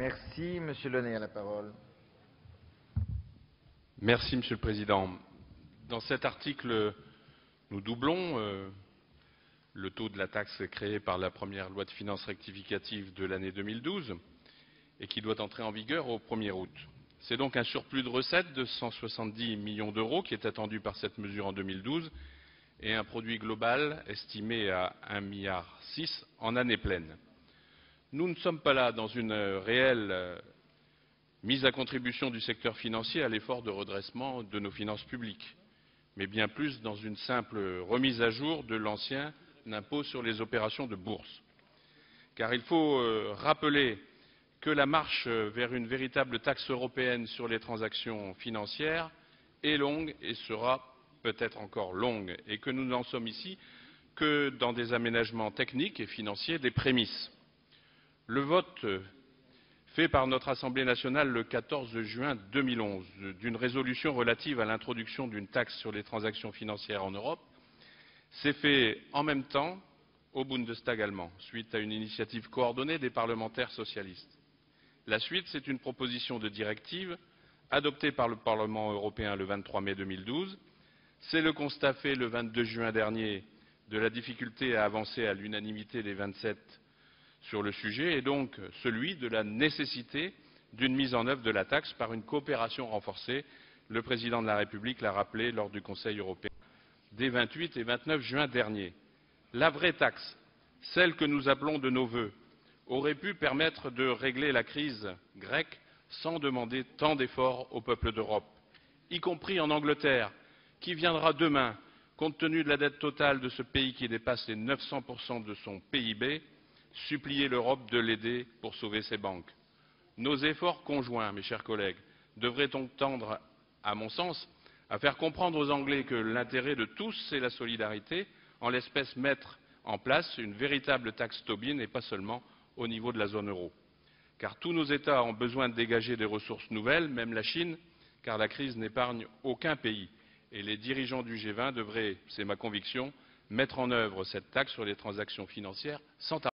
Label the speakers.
Speaker 1: Merci. Monsieur Launay a la parole.
Speaker 2: Merci, Monsieur le Président. Dans cet article, nous doublons le taux de la taxe créée par la première loi de finances rectificative de l'année 2012 et qui doit entrer en vigueur au 1er août. C'est donc un surplus de recettes de 170 millions d'euros qui est attendu par cette mesure en 2012 et un produit global estimé à 1,6 milliard en année pleine. Nous ne sommes pas là dans une réelle mise à contribution du secteur financier à l'effort de redressement de nos finances publiques, mais bien plus dans une simple remise à jour de l'ancien impôt sur les opérations de bourse. Car il faut rappeler que la marche vers une véritable taxe européenne sur les transactions financières est longue et sera peut-être encore longue, et que nous n'en sommes ici que dans des aménagements techniques et financiers des prémices. Le vote fait par notre Assemblée nationale le 14 juin 2011 d'une résolution relative à l'introduction d'une taxe sur les transactions financières en Europe s'est fait en même temps au Bundestag allemand, suite à une initiative coordonnée des parlementaires socialistes. La suite, c'est une proposition de directive adoptée par le Parlement européen le 23 mai 2012. C'est le constat fait le 22 juin dernier de la difficulté à avancer à l'unanimité des 27 sur le sujet et donc celui de la nécessité d'une mise en œuvre de la taxe par une coopération renforcée. Le président de la République l'a rappelé lors du Conseil européen des 28 et 29 juin dernier. La vraie taxe, celle que nous appelons de nos vœux, aurait pu permettre de régler la crise grecque sans demander tant d'efforts au peuple d'Europe, y compris en Angleterre, qui viendra demain, compte tenu de la dette totale de ce pays qui dépasse les 900% de son PIB, supplier l'Europe de l'aider pour sauver ses banques. Nos efforts conjoints, mes chers collègues, devraient donc tendre, à mon sens, à faire comprendre aux Anglais que l'intérêt de tous, c'est la solidarité, en l'espèce mettre en place une véritable taxe Tobin et pas seulement au niveau de la zone euro. Car tous nos États ont besoin de dégager des ressources nouvelles, même la Chine, car la crise n'épargne aucun pays. Et les dirigeants du G20 devraient, c'est ma conviction, mettre en œuvre cette taxe sur les transactions financières sans tarder.